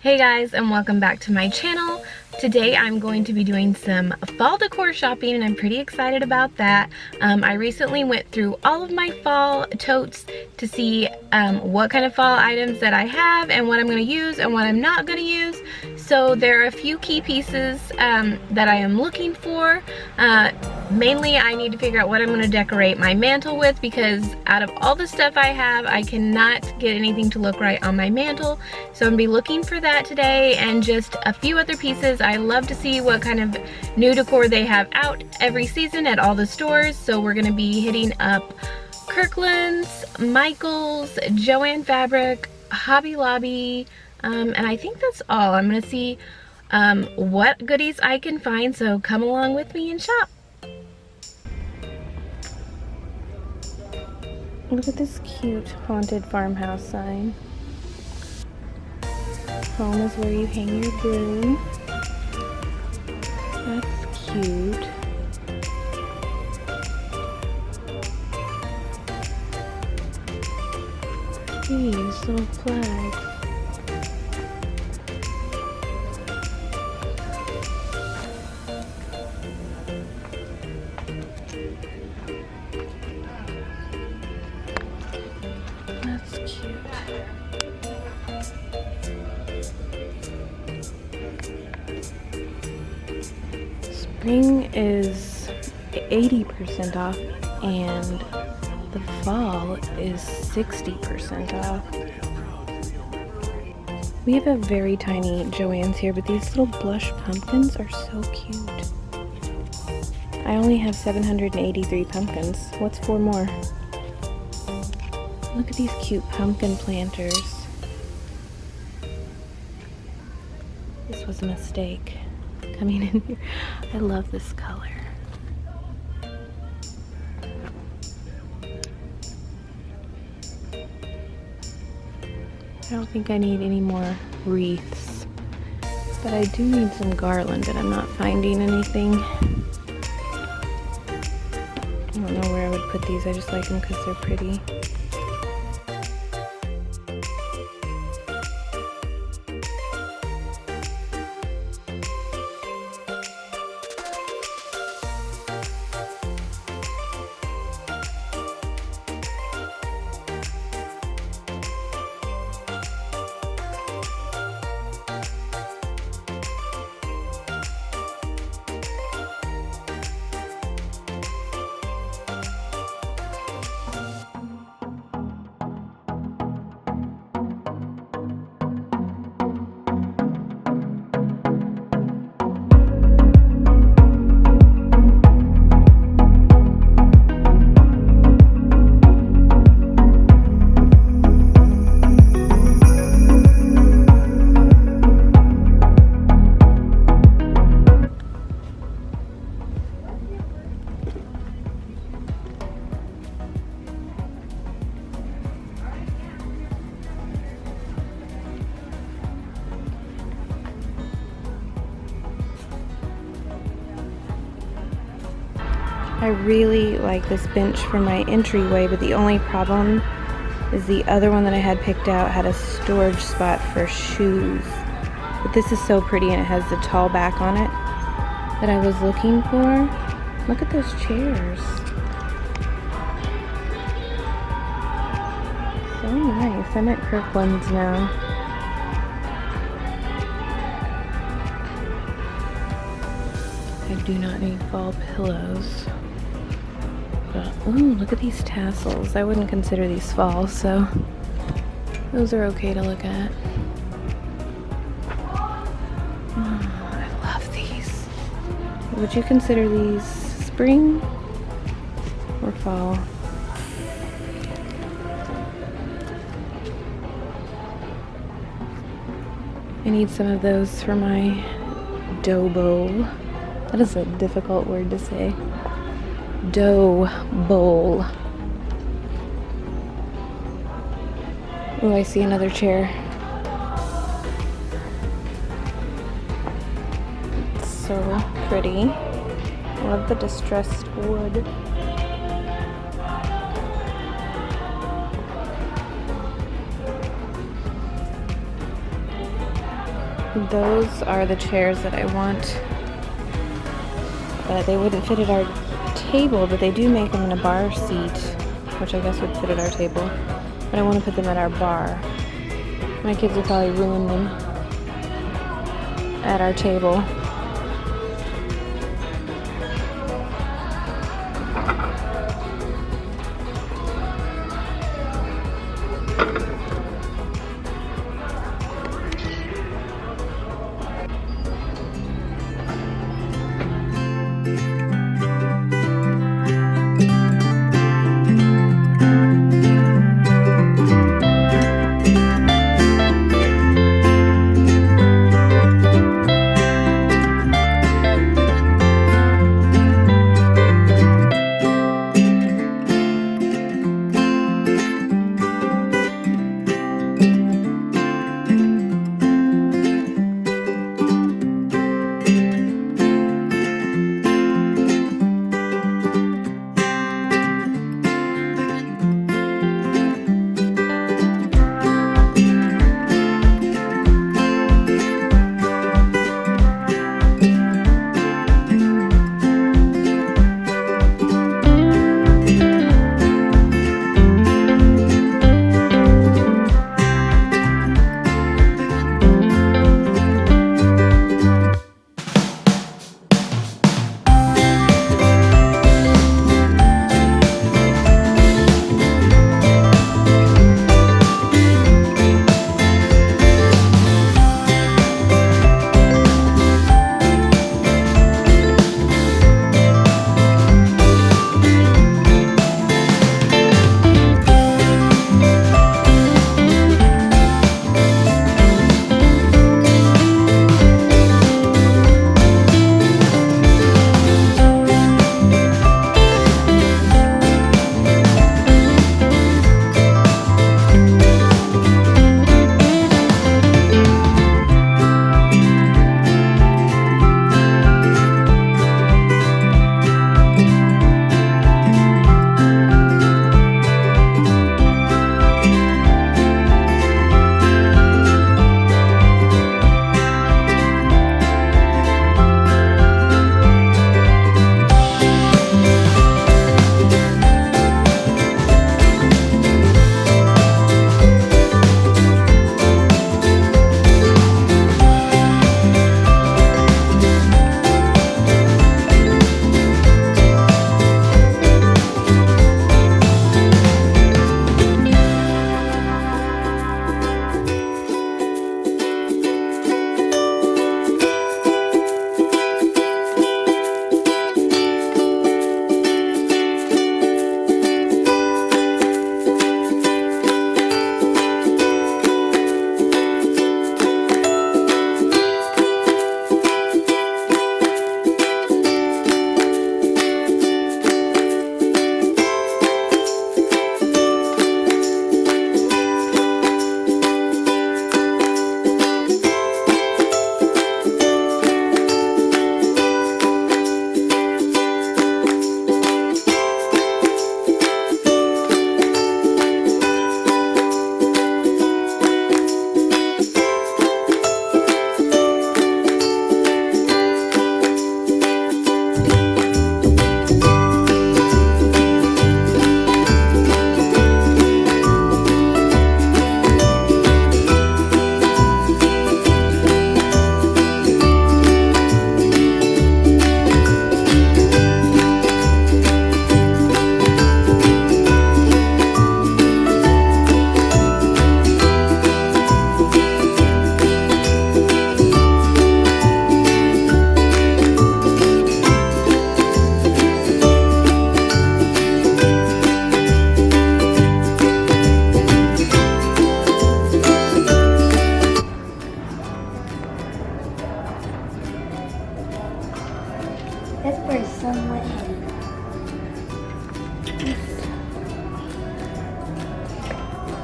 Hey guys, and welcome back to my channel. Today I'm going to be doing some fall decor shopping and I'm pretty excited about that. I recently went through all of my fall totes to see what kind of fall items that I have and what I'm going to use and what I'm not going to use. So there are a few key pieces that I am looking for. Mainly I need to figure out what I'm going to decorate my mantle with, because out of all the stuff I have, I cannot get anything to look right on my mantle. So I'm going to be looking for that today and just a few other pieces. I love to see what kind of new decor they have out every season at all the stores. So we're going to be hitting up Kirkland's, Michael's, Joann Fabric, Hobby Lobby, and I think that's all. I'm going to see what goodies I can find, so come along with me and shop. Look at this cute haunted farmhouse sign. Home is where you hang your broom. That's cute. These little flags. That's cute. Spring is 80% off and the fall is 60% off. We have a very tiny Joann's here, but these little blush pumpkins are so cute. I only have 783 pumpkins. What's 4 more? Look at these cute pumpkin planters. This was a mistake coming in here. I love this color. I don't think I need any more wreaths, but I do need some garland and I'm not finding anything. I don't know where I would put these. I just like them because they're pretty. I really like this bench for my entryway, but the only problem is the other one that I had picked out had a storage spot for shoes. But this is so pretty and it has the tall back on it that I was looking for. Look at those chairs. So nice. I'm at Kirkland's now. I do not need fall pillows. But, ooh, look at these tassels. I wouldn't consider these fall, so those are okay to look at. Oh, I love these. Would you consider these spring or fall? I need some of those for my dough bowl. That is a difficult word to say. Dough bowl. Oh, I see another chair. It's so pretty. I love the distressed wood. Those are the chairs that I want, but they wouldn't fit at our table, but they do make them in a bar seat, which I guess would fit at our table, but I want to put them at our bar. My kids will probably ruin them at our table.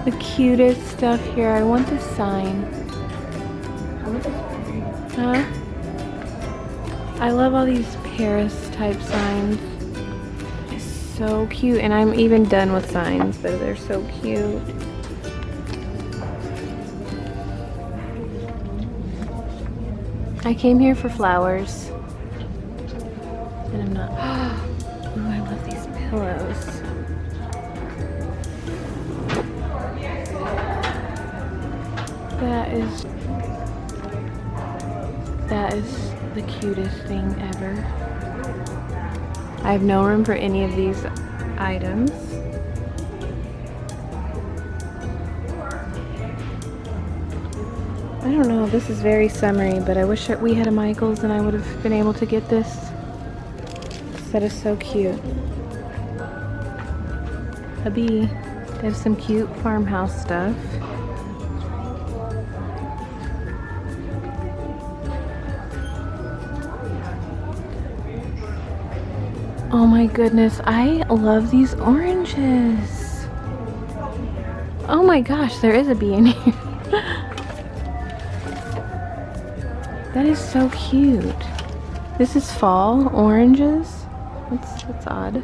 The cutest stuff here. I want the sign. Huh? I love all these Paris type signs. It's so cute. And I'm even done with signs, but they're so cute. I came here for flowers. And I'm not. Ooh, I love these pillows. That is the cutest thing ever. I have no room for any of these items. I don't know, this is very summery, but I wish that we had a Michael's and I would have been able to get this. That is so cute. A bee. They have some cute farmhouse stuff. Oh my goodness, I love these oranges. Oh my gosh, there is a bee in here. That is so cute. This is fall oranges. That's odd.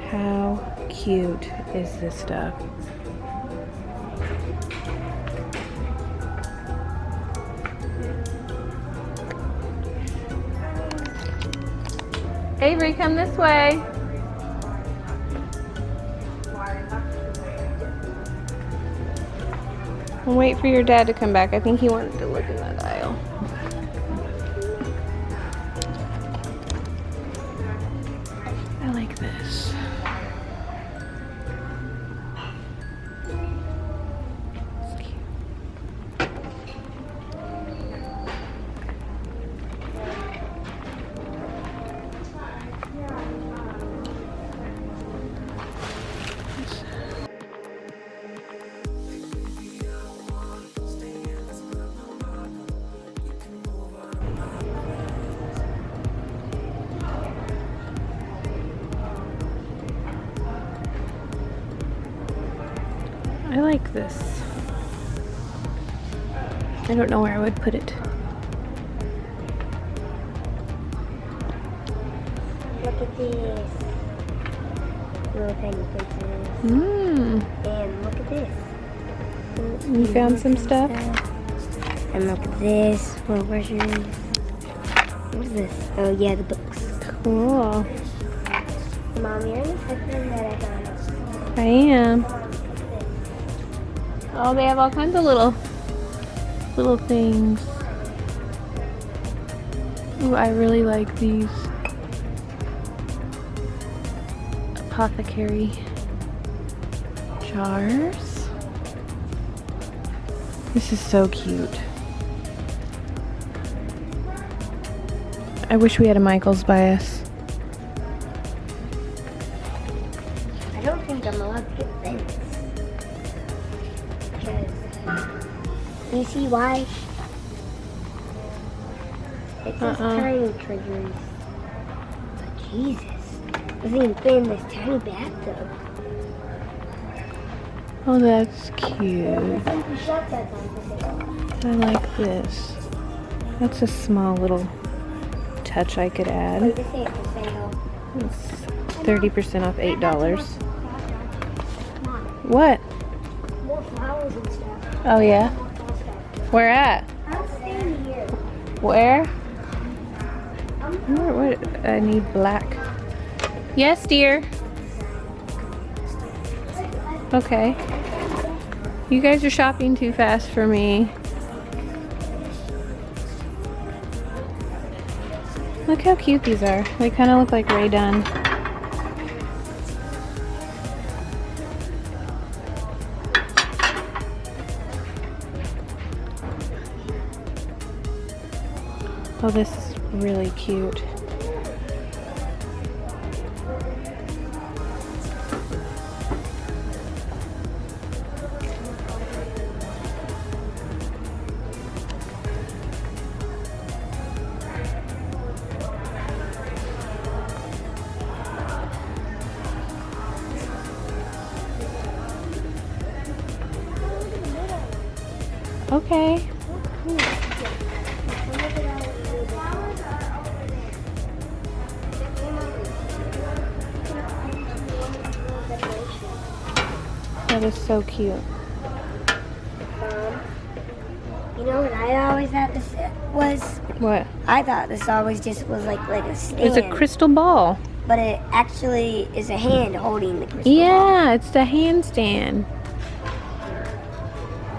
How cute is this stuff? Avery, come this way. I'll wait for your dad to come back. I think he wanted to look in that aisle. I like this. It's cute. I like this. I don't know where I would put it. Look at these little tiny places. And look at this. You found some stuff? And look at this. Little brushes. What is this? Oh yeah, the books. Cool. Mom, you're in the section that I found. I am. Oh, they have all kinds of little things. Ooh, I really like these apothecary jars. This is so cute. I wish we had a Michael's by us. I don't think I'm allowed to get this. You see why? It says tiny triggers. But Jesus, doesn't even fit in this tiny bathtub. Oh, that's cute. I like this. That's a small little touch I could add. It's 30% off $8. What? More flowers and stuff. Oh yeah? Where at? I'm staying here. Where? What? I need black. Yes, dear. Okay. You guys are shopping too fast for me. Look how cute these are. They kind of look like Ray Dunn. Oh, this is really cute. Okay. That is so cute. You know what I always thought this was? What? I thought this always just was like a stand. It's a crystal ball. But it actually is a hand holding the crystal ball. Yeah, it's the handstand.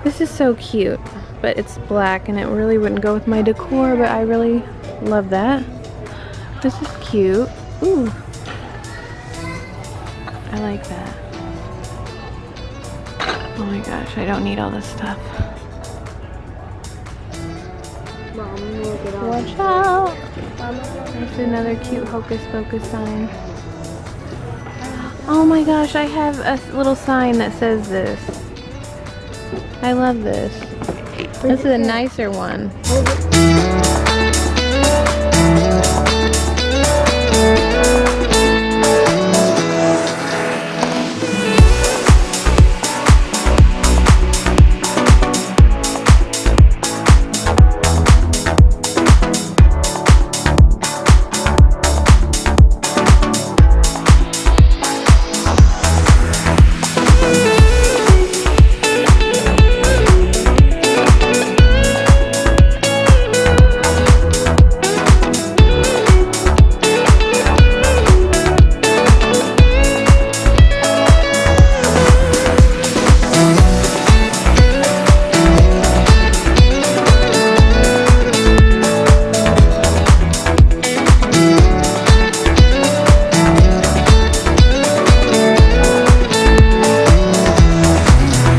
This is so cute, but it's black and it really wouldn't go with my decor, but I really love that. This is cute. Ooh. I like that. Oh my gosh, I don't need all this stuff. Mom, look at all Watch out! Mom, look at There's another cute Hocus Pocus sign. Oh my gosh, I have a little sign that says this. I love this. This is a nicer one.